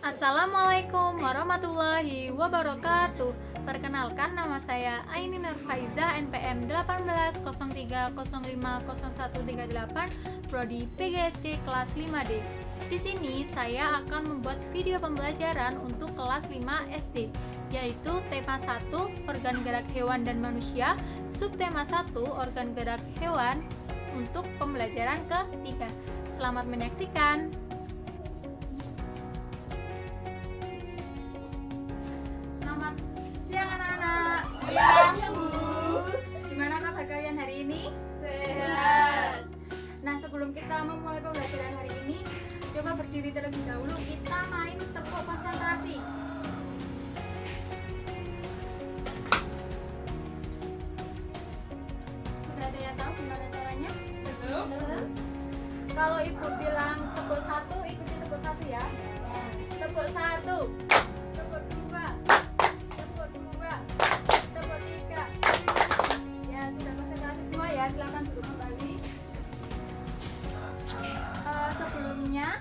Assalamualaikum warahmatullahi wabarakatuh. Perkenalkan, nama saya Aini Nurfaiza, NPM 1803050138, Prodi PGSD kelas 5D. Di sini saya akan membuat video pembelajaran untuk kelas 5 SD, yaitu tema 1 organ gerak hewan dan manusia, subtema 1 organ gerak hewan untuk pembelajaran ketiga. Selamat menyaksikan. Selamat siang anak-anak. Siang, Bu. Gimana kabar kalian hari ini? Sehat. Nah, sebelum kita memulai pembelajaran hari ini, coba berdiri terlebih dahulu. Kita main tepuk konsentrasi. Sudah ada yang tahu gimana caranya? Belum? Kalau ibu bilang tepuk 1, ikuti tepuk 1 ya. Tepuk 1, tepuk 2, tepuk 2, tepuk 3. Ya, sudah konsentrasi semua ya. Silakan duduk kembali. Sebelumnya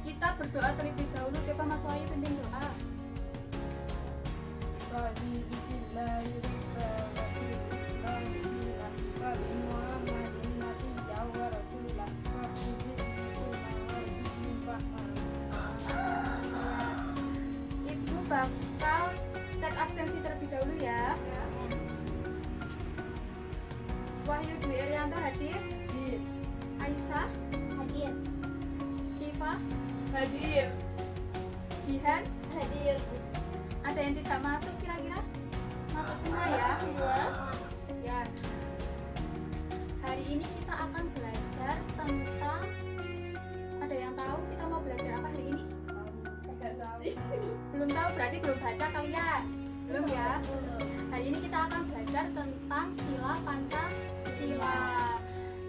kita berdoa terlebih dahulu. Coba Mas Wahyu pimpin doa. Ibu bakal cek absensi terlebih dahulu ya. Wahyu Dwi Irianto hadir. Aisyah Hadir. Syifa Hadir. Jihan. Hadir. Ada yang tidak masuk kira-kira? Masuk semua ya? Semua. Ya. Hari ini kita akan belajar tentang, ada yang tahu kita mau belajar apa hari ini? Tidak tahu. Belum tahu, berarti belum baca kalian. Belum ya? Hari ini kita akan belajar tentang sila Pancasila.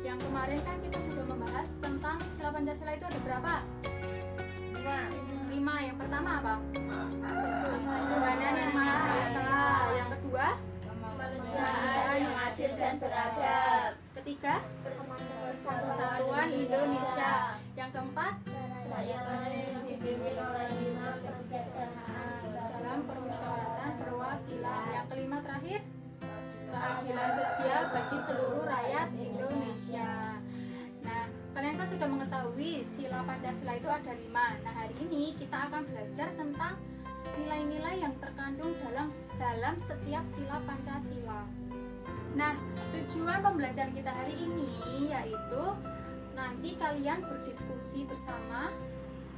Yang kemarin kan kita sudah membahas tentang sila Pancasila itu ada berapa? 5. Yang pertama apa? Ketuhanan yang Maha Esa. Yang kedua? Kemanusiaan yang adil dan beradab. Ketiga? Persatuan Indonesia. Yang keempat? Rakyat yang dipimpin oleh lima kebijaksanaan Dalam permusyawaratan perwakilan. Yang kelima terakhir? Keadilan sosial bagi seluruh rakyat Indonesia. Nah, kalian kan sudah mengetahui sila Pancasila itu ada 5. Nah, hari ini kita akan belajar tentang nilai-nilai yang terkandung dalam setiap sila Pancasila. Nah, tujuan pembelajaran kita hari ini yaitu nanti kalian berdiskusi bersama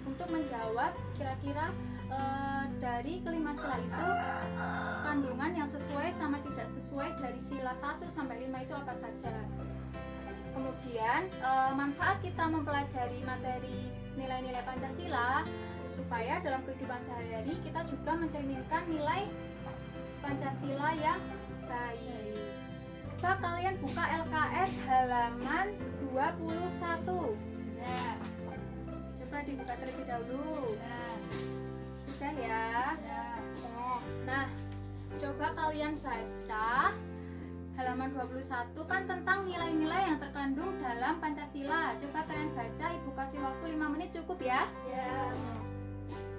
untuk menjawab kira-kira dari kelima sila itu kandungan yang sesuai sama tidak sesuai dari sila 1 sampai 5 itu apa saja. Kemudian manfaat kita mempelajari materi nilai-nilai Pancasila supaya dalam kehidupan sehari-hari kita juga mencerminkan nilai Pancasila yang baik. Coba kalian buka LKS halaman 21. Coba dibuka terlebih dahulu. Sudah ya. Nah, coba kalian baca halaman 21 kan tentang nilai-nilai yang terkandung dalam Pancasila. Coba kalian baca, ibu kasih waktu 5 menit cukup ya.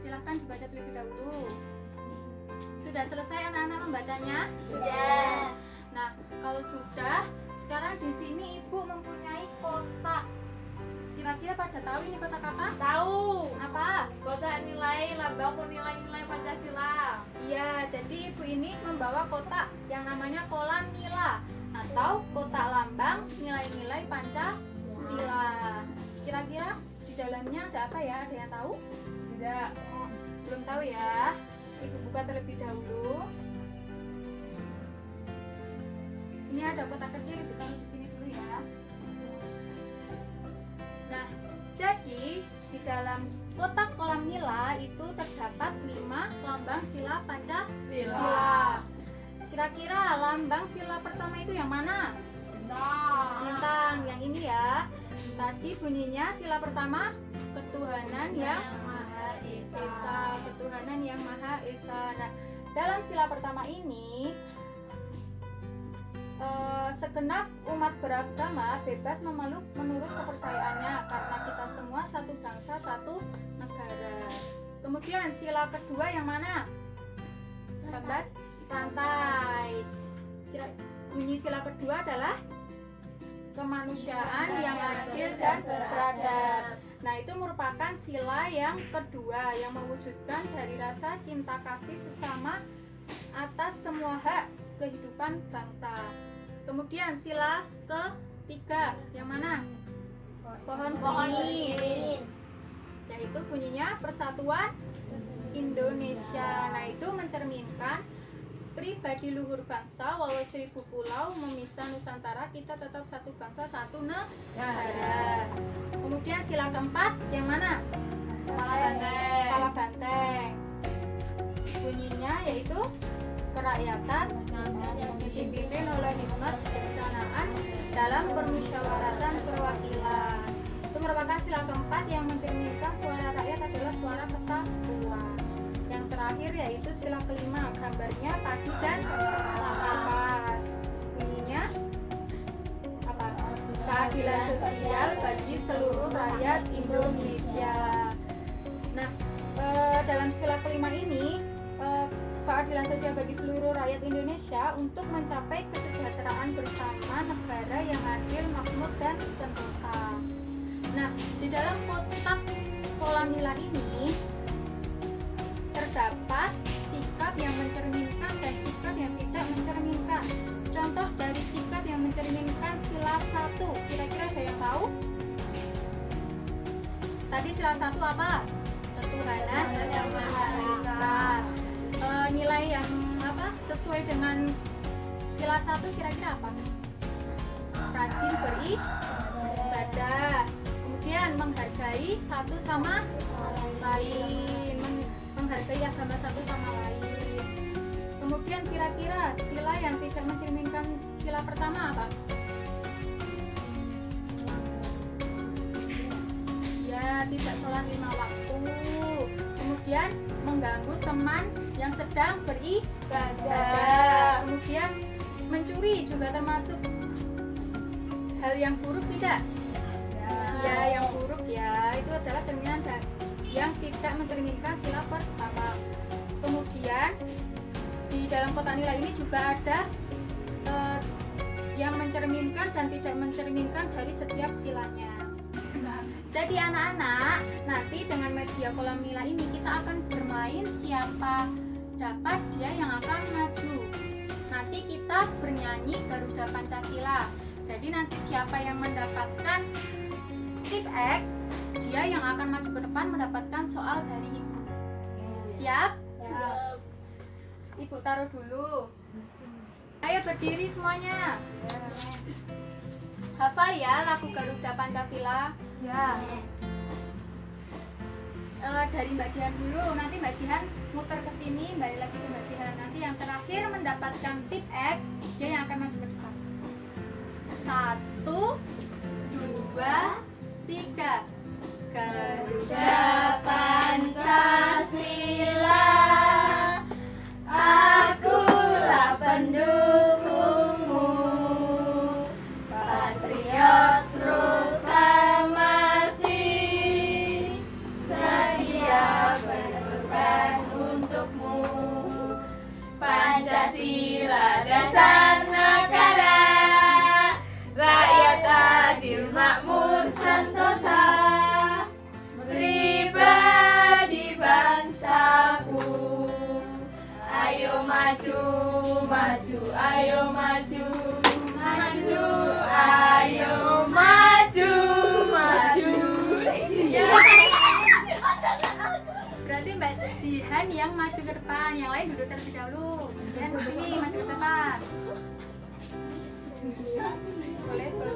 Silahkan dibaca terlebih dahulu. Sudah selesai anak-anak membacanya? Sudah. Nah, kalau sudah, sekarang di sini ibu mempunyai kotak. Kira-kira pada tahu ini kotak apa? Tahu. Apa? Kotak nilai lambang nilai-nilai Pancasila. Iya, jadi ibu ini membawa kotak yang namanya kolam nila atau kotak lambang nilai-nilai Pancasila. Kira-kira di dalamnya ada apa ya? Ada yang tahu? Tidak. Belum tahu ya? Ibu buka terlebih dahulu. Ini ada kotak kecil, ibu taruh di sini dulu ya. Nah, jadi di dalam kotak kolam nila itu terdapat 5 lambang sila Pancasila. Kira-kira lambang sila pertama itu yang mana? Bintang, yang ini ya. Tadi bunyinya sila pertama ketuhanan yang Maha Esa. Ketuhanan yang Maha Esa. Nah, dalam sila pertama ini segenap umat beragama bebas memeluk menurut kepercayaannya karena kita semua satu bangsa, satu Kemudian sila kedua yang mana? Gambar rantai. Bunyi sila kedua adalah kemanusiaan yang adil dan beradab. Nah, itu merupakan sila yang kedua yang mewujudkan dari rasa cinta kasih sesama atas semua hak kehidupan bangsa. Kemudian sila ketiga yang mana? Pohon beringin, yaitu bunyinya Persatuan Indonesia. Nah, itu mencerminkan pribadi luhur bangsa, walau 1000 pulau memisah Nusantara, kita tetap satu bangsa, satu negara. Kemudian sila keempat yang mana? Kepala banteng. Bunyinya yaitu kerakyatan dipimpin oleh hikmat kebijaksanaan dalam permusyawaratan perwakilan. Itu merupakan sila keempat yang mencerminkan suara rakyat adalah suara kesatuan. Yang terakhir yaitu sila kelima, gambarnya padi dan kapas. Bunyinya apa? Keadilan sosial bagi seluruh rakyat Indonesia. Nah, dalam sila kelima ini, keadilan sosial bagi seluruh rakyat Indonesia untuk mencapai kesejahteraan bersama, negara yang adil, makmur, dan sentosa. Nah, di dalam kotak kolam nilai ini terdapat sikap yang mencerminkan dan sikap yang tidak mencerminkan. Contoh dari sikap yang mencerminkan sila 1, kira-kira ada yang tahu? Tadi sila 1 apa? Ketuhanan yang Maha Esa. Nilai yang apa? Sesuai dengan sila 1 kira-kira apa? Rajin beribadah. Kemudian menghargai satu sama lain, menghargai agama satu sama lain. Kemudian kira-kira sila yang tidak mencerminkan sila pertama apa? Ya, tidak sholat 5 waktu. Kemudian mengganggu teman yang sedang beribadah. Kemudian mencuri juga termasuk hal yang buruk tidak? Ya, yang buruk ya, itu adalah cerminan yang tidak mencerminkan sila pertama. Kemudian di dalam kotak nilai ini juga ada yang mencerminkan dan tidak mencerminkan dari setiap silanya. Jadi anak-anak, nanti dengan media kolam nilai ini kita akan bermain siapa dapat dia yang akan maju. Nanti kita bernyanyi Garuda Pancasila. Jadi nanti siapa yang mendapatkan tip X, dia yang akan maju ke depan mendapatkan soal dari ibu. Siap? Siap. Ibu taruh dulu. Ayo berdiri semuanya. Hafal ya lagu Garuda Pancasila. Ya. Dari Mbak Jihan dulu. Nanti Mbak Jihan muter ke sini, balik lagi ke Mbak Jihan. Nanti yang terakhir mendapatkan tip X, dia yang akan maju ke depan. 1, 2, 3. Garuda Pancasila, akulah pendukungmu, patriot proklamasi, sedia berkorban untukmu. Pancasila dasar negara, rakyat adil makmur sentosa, pribadi bangsaku. Ayo maju, maju, ayo maju, maju, ayo maju, maju. Berarti Mbak Jihan yang maju ke depan, yang lain duduk terlebih dahulu. Jihan di sini maju ke depan. Boleh, boleh.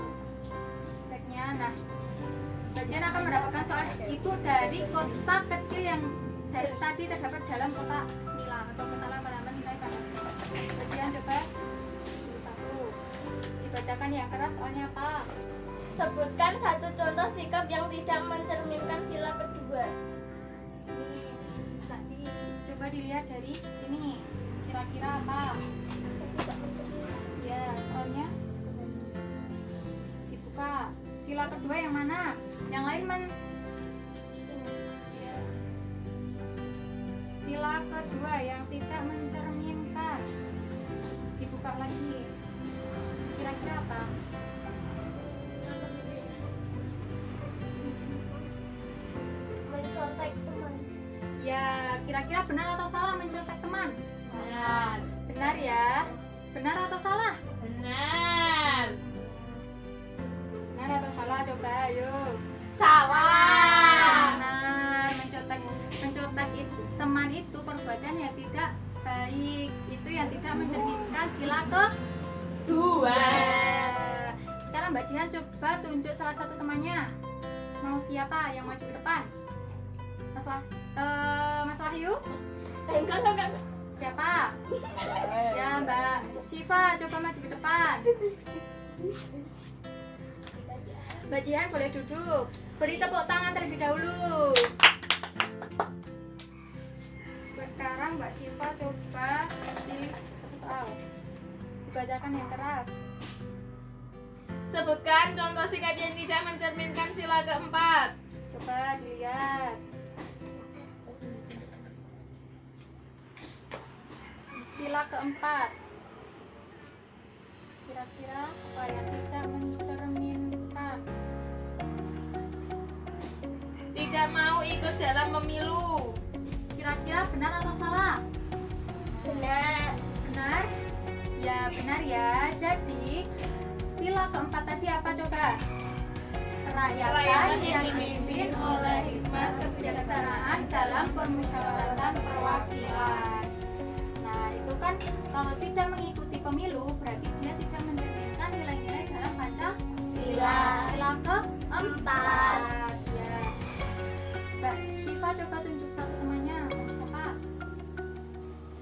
Baiknya, nah, Mbak Jihan akan mendapatkan soal itu dari kotak kecil yang dari tadi terdapat dalam kotak nilai atau kotak lama-lama nilai Pancasila. Mbak Jihan coba satu dibacakan yang keras soalnya apa? Sebutkan satu contoh sikap yang tidak mencerminkan sila kedua. Ini tadi coba dilihat dari sini. Kira-kira apa? Ya, soalnya dibuka. Sila kedua yang mana? Yang lain kedua yang tidak mencerminkan. Dibuka lagi. Kira-kira apa? Mencontek teman. Ya, kira-kira benar atau salah mencontek teman? Benar. Benar ya. Benar atau salah? Benar. Benar atau salah? Coba, ayo. Salah. Benar. Mencontek itu, teman itu perbuatan yang tidak baik. Itu yang tidak mencerminkan sila kedua. Sekarang Mbak Jihan coba tunjuk salah satu temannya. Mau siapa yang maju ke depan? Mas Wahyu? Enggak. Siapa? Ya, Mbak Syifa, coba maju ke depan. Mbak Jihan boleh duduk. Beri tepuk tangan terlebih dahulu. Sekarang Mbak Syifa coba pilih satu soal. Dibacakan yang keras. Sebutkan contoh sikap yang tidak mencerminkan sila keempat. Coba dilihat. Sila keempat. Kira-kira apa yang tidak mencerminkan? Tidak mau ikut dalam pemilu. Kira-kira benar atau salah? Benar. Benar? Ya, benar ya. Jadi, sila keempat tadi apa coba? Kerakyatan yang dipimpin oleh hikmat kebijaksanaan dalam permusyawaratan perwakilan. Nah, itu kan kalau tidak mengikuti pemilu berarti dia tidak mencerminkan nilai-nilai dalam Pancasila. Sila keempat. Ya. Mbak Syifa coba tunjuk satu temannya. Siapa?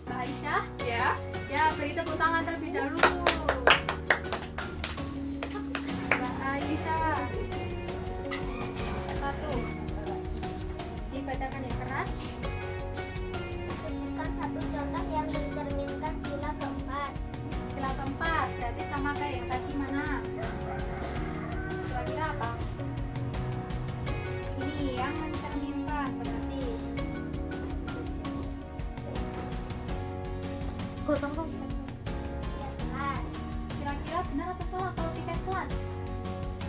Mbak Aisyah? Ya. Ya, beri tepuk tangan terlebih dahulu. Mbak Aisyah. Satu. Dibacakan yang keras. Sebutkan satu contoh yang mencerminkan sila keempat. Sila keempat berarti sama kayak yang tadi mana? Kira-kira apa? Ini yang mencerminkan berarti. Kira-kira benar atau salah kalau tiket kelas?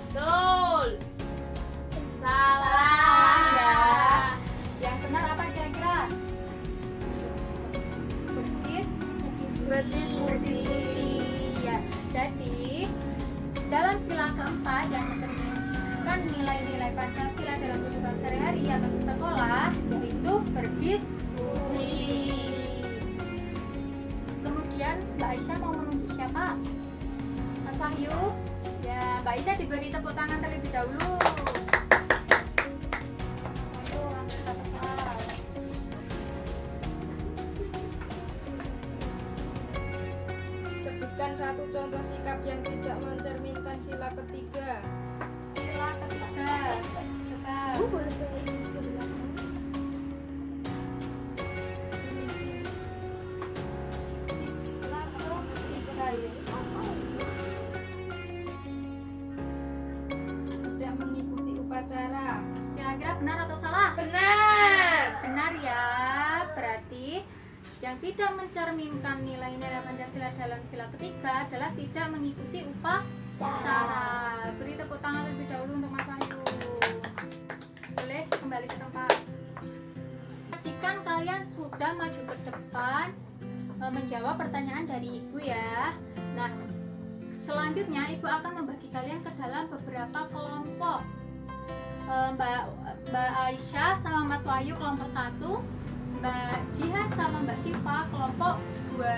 Betul. Salah ya. Yang benar apa kira-kira? Berdiskusi ya. Jadi dalam sila keempat yang mencerminkan nilai-nilai Pancasila dalam kehidupan sehari-hari atau di sekolah yaitu berdiskusi. Kemudian Mbak Aisyah mau menunjuk siapa? Mas Wahyu? Ya, Mbak Aisyah diberi tepuk tangan terlebih dahulu. Ayo, ambil satu soal. Sebutkan satu contoh sikap yang tidak mencerminkan sila ketiga. Sila ketiga. Coba. Sila ketiga ya. Tidak mengikuti upacara. Kira-kira benar atau salah? Benar. Benar ya. Berarti yang tidak mencerminkan nilai-nilai Pancasila dalam sila ketiga adalah tidak mengikuti upacara. Beri tepuk tangan terlebih dahulu untuk Mas Wahyu. Boleh kembali ke tempat. Pastikan kalian sudah maju ke depan menjawab pertanyaan dari Ibu ya. Nah, selanjutnya Ibu akan membagi kalian ke dalam beberapa kelompok. Mbak Aisyah sama Mas Wahyu kelompok 1, Mbak Jihan sama Mbak Syifa kelompok 2.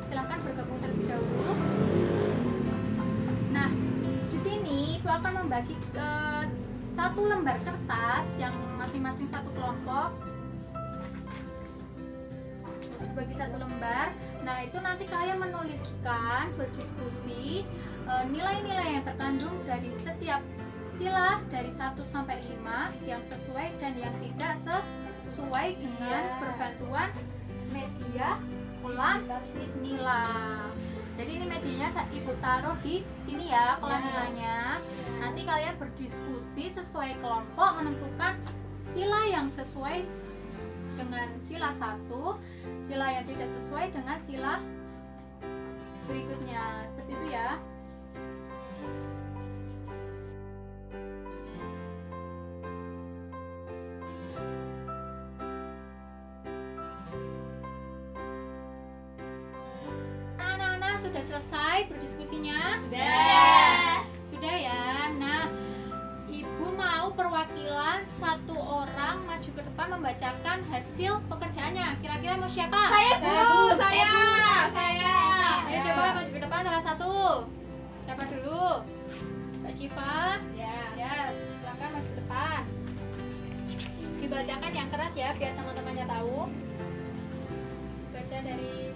Silahkan bergabung terlebih dahulu. Nah, di sini Ibu akan membagi satu lembar kertas yang masing-masing satu kelompok. Bagi satu lembar. Nah, itu nanti kalian menuliskan, berdiskusi nilai-nilai yang terkandung dari setiap sila dari 1 sampai 5 yang sesuai dan yang tidak sesuai dengan perbantuan media kolam nila. Jadi ini medianya Ibu taruh di sini ya, kolam nilainya. Nanti kalian berdiskusi sesuai kelompok menentukan sila yang sesuai dengan sila 1, sila yang tidak sesuai dengan sila berikutnya. Seperti itu ya. Anak-anak sudah selesai berdiskusinya? Sudah ya. Nah, Ibu mau perwakilan satu orang maju ke depan membacakan hasil pekerjaannya. Kira-kira mau siapa? Saya. Ayo coba maju ke depan salah satu. Siapa dulu? Mbak Syifa? Ya, silakan maju ke depan. Dibacakan yang keras ya, biar teman-temannya tahu. Baca dari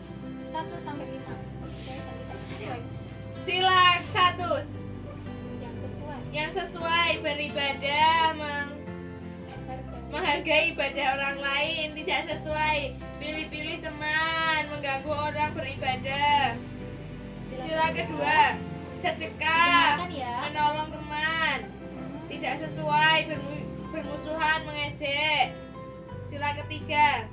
1 sampai 5. Oke, sesuai. Sila 1. Yang sesuai. Yang sesuai beribadah, menghargai ibadah orang lain. Tidak sesuai pilih-pilih teman, mengganggu orang beribadah. Sila kedua, sedekah, Dengarkan ya. menolong teman. Tidak sesuai bermusuhan, mengejek. Sila ketiga,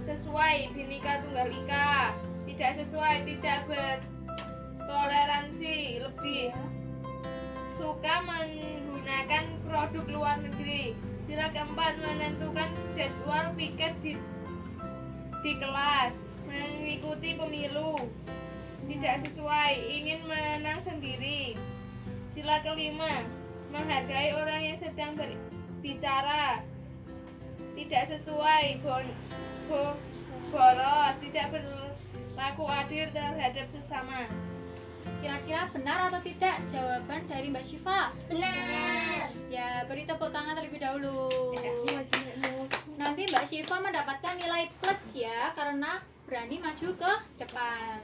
sesuai Bhinneka Tunggal Ika. Tidak sesuai, tidak bertoleransi lebih. Suka menggunakan produk luar negeri. Sila keempat, menentukan jadwal piket di kelas. Mengikuti pemilu. Tidak sesuai, ingin menang sendiri. Sila kelima, menghargai orang yang sedang berbicara. Tidak sesuai, boros, tidak berlaku adil terhadap sesama. Kira-kira benar atau tidak jawaban dari Mbak Syifa? Benar. Ya, beri tepuk tangan terlebih dahulu. Nanti Mbak Syifa mendapatkan nilai plus ya, karena berani maju ke depan.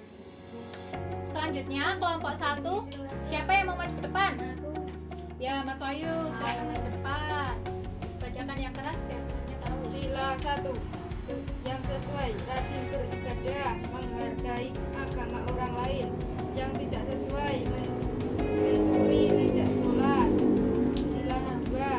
Selanjutnya kelompok 1, siapa yang mau maju ke depan? Ya, Mas Wahyu, silakan maju ke depan. Bacakan yang keras biar temannya tahu. Sila 1, yang sesuai, rajin beribadah, menghargai agama orang lain. Yang tidak sesuai, mencuri, tidak sholat. Sila kedua,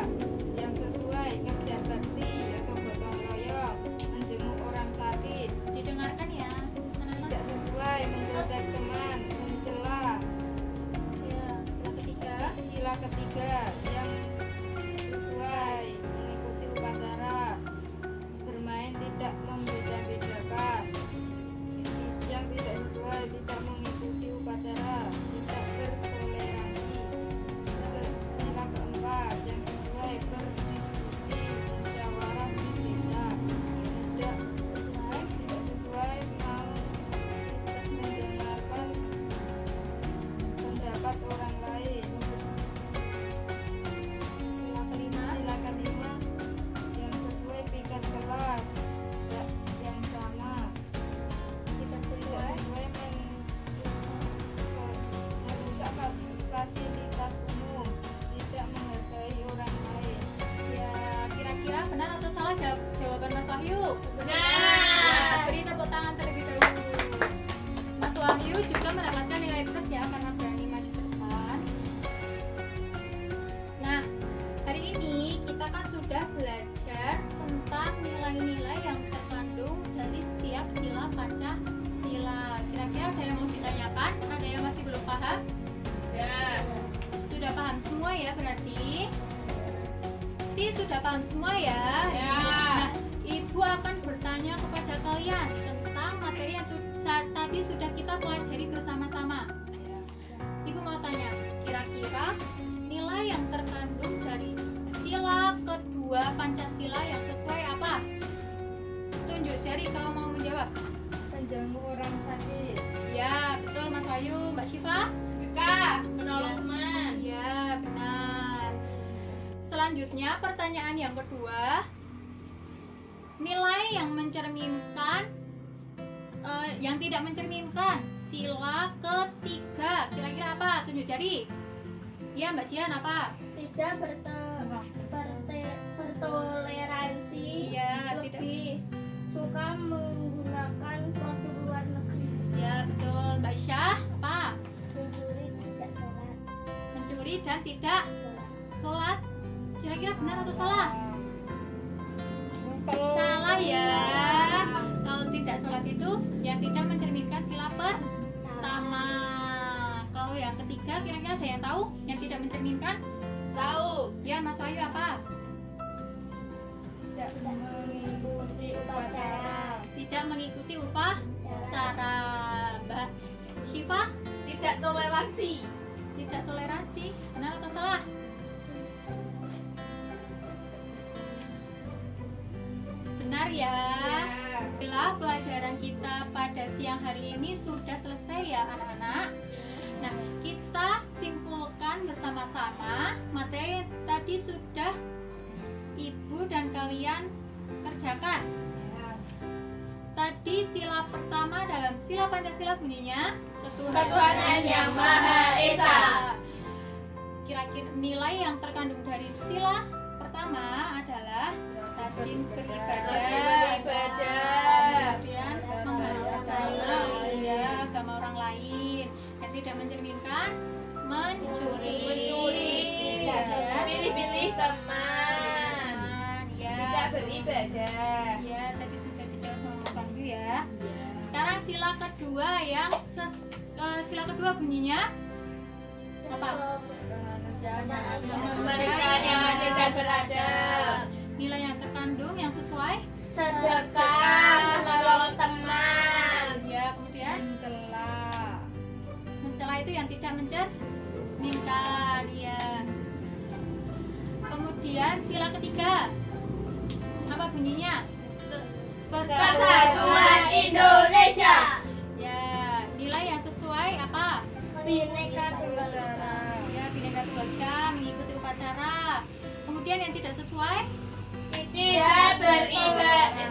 yang sesuai, kerja bakti atau gotong royong, menjenguk orang sakit. Didengarkan ya, anak-anak. Tidak sesuai, mencontek teman, mencela. Ya, Sila ketiga, yang sesuai, mengikuti upacara, bermain tidak membeda-bedakan. Yang tidak sesuai, tidak mengikuti upacara, tidak bertoleransi. Sila keempat, yang sesuai, berdiskusi, musyawarah di desa. Tidak sesuai, mau mendengarkan pendapat orang lain. Sila kelima, yang sesuai piket kelas, yang sama. Tidak Tidak sesuai. sesuai merusak fasilitas umum, tidak menghargai orang lain. Ya, kira-kira benar atau salah jawaban Mas Wahyu? Benar. Ya, beri tepuk tangan terlebih dahulu. Mas Wahyu juga mendapatkan nilai plus ya karena berani maju ke depan. Nah, hari ini kita kan sudah belajar tentang nilai-nilai yang terkandung dari setiap sila Pancasila. Kira-kira ada yang mau ditanyakan? Ada yang masih belum paham? Ya. Sudah paham semua ya berarti? Sudah paham semua ya? Ya. Nah, Ibu akan bertanya kepada kalian tentang materi yang tadi sudah kita pelajari bersama-sama. Ibu mau tanya, kira-kira nilai yang terkandung dari sila kedua Pancasila yang sesuai apa? Tunjuk jari kalau mau menjawab. Menjenguk orang sakit. Ya, betul Mas Wahyu. Mbak Syifa? Suka menolong teman. Ya, benar. Selanjutnya pertanyaan yang kedua, nilai yang mencerminkan yang tidak mencerminkan sila ketiga, kira-kira apa? Tunjuk jari. Ya, Mbak Dian, apa? Tidak bertoleransi, Iya, tidak. lebih suka menggunakan produk luar negeri, Ya, betul. Mbak Isyah, apa? mencuri, tidak sholat. Mencuri dan tidak sholat. Kira-kira benar atau salah? Kalau Salah ya. ketiga kira-kira ada yang tahu yang tidak mencerminkan? Tahu. Ya, Mas Wahyu apa? Tidak mengikuti upacara. Tidak mengikuti upacara. Mbak Syifa? Tidak toleransi. Tidak toleransi. Benar atau salah? Benar ya. Bila pelajaran kita pada siang hari ini sudah selesai ya anak-anak. Nah, kita simpulkan bersama-sama materi yang tadi sudah Ibu dan kalian kerjakan. Tadi sila pertama dalam sila Pancasila bunyinya Ketuhanan Yang Maha Esa. Kira-kira nilai yang terkandung dari sila pertama adalah rajin beribadah, kemudian menghargai agama orang lain, yang tidak mencerminkan mencuri, pilih-pilih teman, ya. tidak beribadah. Ya, tadi sudah dijawab sama Mas Wahyu ya. Sekarang sila kedua sila kedua bunyinya apa? Kemanusiaan yang adil dan beradab. Nilai yang terkandung yang sesuai? Sedekah, menolong teman. Ya, kemudian mencela itu yang tidak mencerminkan, ya. Kemudian sila ketiga apa bunyinya? Persatuan Indonesia. Ya, nilai yang sesuai apa? Bhinneka Tunggal Ika. Ya, Bhinneka Tunggal Ika, mengikuti upacara. Kemudian yang tidak sesuai?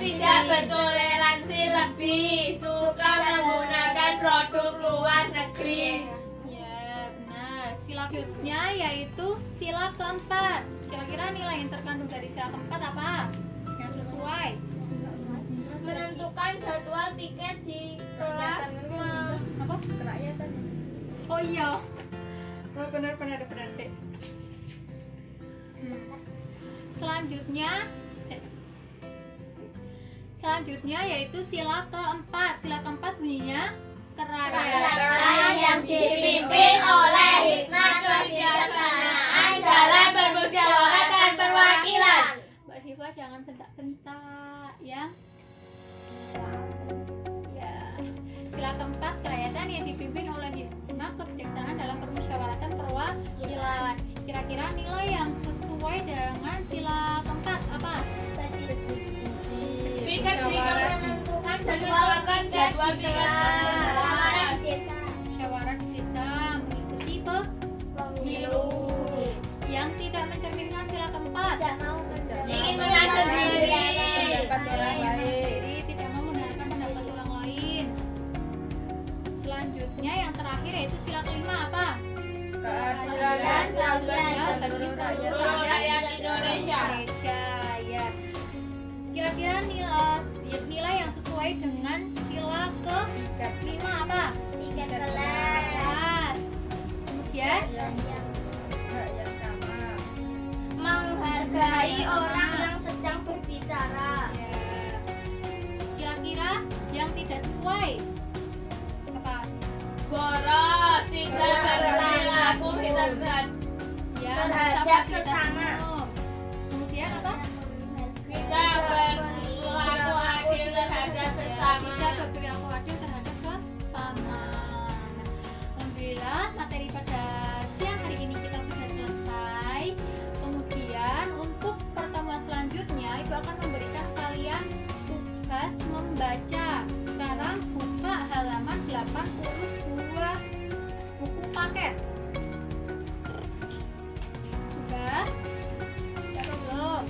Tidak bertoleransi, lebih suka menggunakan produk luar negeri. Ya, benar. Sila selanjutnya yaitu sila keempat. Kira-kira nilai yang terkandung dari sila keempat apa? Yang sesuai? Menentukan jadwal piket di kelas. Apa? Kerakyatan. Oh iya. Oh, benar sih. Selanjutnya yaitu sila keempat. Sila keempat bunyinya Kerakyatan yang dipimpin oleh hikmat kebijaksanaan dalam bermusyawarah dan perwakilan. Mbak Syifa jangan bentak-bentak ya. Ya. Sila keempat, kerakyatan yang dipimpin oleh hikmat kebijaksanaan dalam permusyawaratan perwakilan. Kira-kira nilai yang sesuai dengan sila keempat apa? Menentukan jadwal piket di kelas. Musyawarah di desa, mengikuti pemilu. Yang tidak mencerminkan sila keempat, Ingin menang sendiri. tidak mau mendengarkan pendapat orang lain. Selanjutnya yang terakhir yaitu sila kelima apa? Keadilan dan Sosial bagi seluruh rakyat Indonesia. Ya. Kira-kira nilai yang sesuai dengan sila ke-5 apa? Piket kelas. Kemudian yang sama. Menghargai orang yang sedang berbicara. ya. Kira-kira yang tidak sesuai apa? Boros, tidak berperilaku tidak berhati. Ya, Terhadap bersama sesama. umum. Kemudian apa? Tidak berperilaku adil terhadap sesama. Tidak berperilaku adil terhadap sesama. Alhamdulillah materi pada siang hari ini kita sudah selesai. Kemudian untuk pertemuan selanjutnya Ibu akan memberikan kalian tugas membaca. Sekarang buka halaman 82 buku paket. Sudah? Sudah atau belum?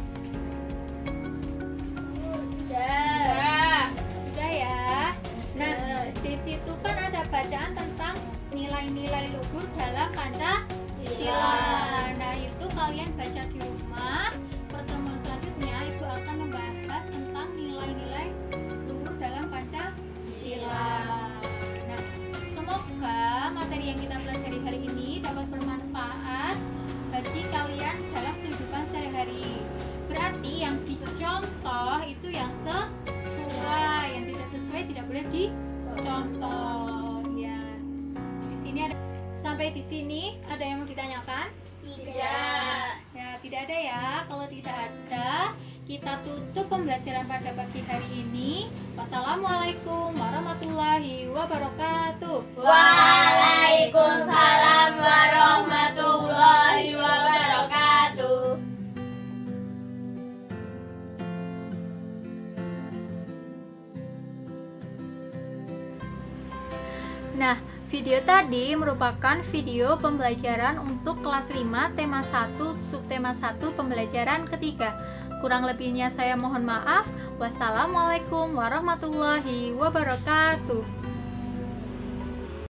Sudah ya. Nah, di situ kan ada bacaan tentang nilai-nilai luhur dalam Pancasila. Nah, itu kalian baca di rumah. Pertemuan selanjutnya Ibu akan membahas tentang nilai-nilai luhur dalam Pancasila. Nah, semoga materi yang kita pelajari hari ini dapat bermanfaat bagi kalian dalam kehidupan sehari-hari. Berarti yang dicontoh itu yang sesuai, yang tidak sesuai tidak boleh dicontoh ya. Di sini ada sampai Sampai di sini ada yang mau ditanyakan? Tidak. Ya, tidak ada ya. Kalau tidak ada, kita tutup pembelajaran pada pagi hari ini. Wassalamualaikum warahmatullahi wabarakatuh. Waalaikumsalam warahmatullahi wabarakatuh. Nah, video tadi merupakan video pembelajaran untuk kelas 5 tema 1 subtema 1 pembelajaran ketiga. Kurang lebihnya saya mohon maaf. Wassalamualaikum warahmatullahi wabarakatuh.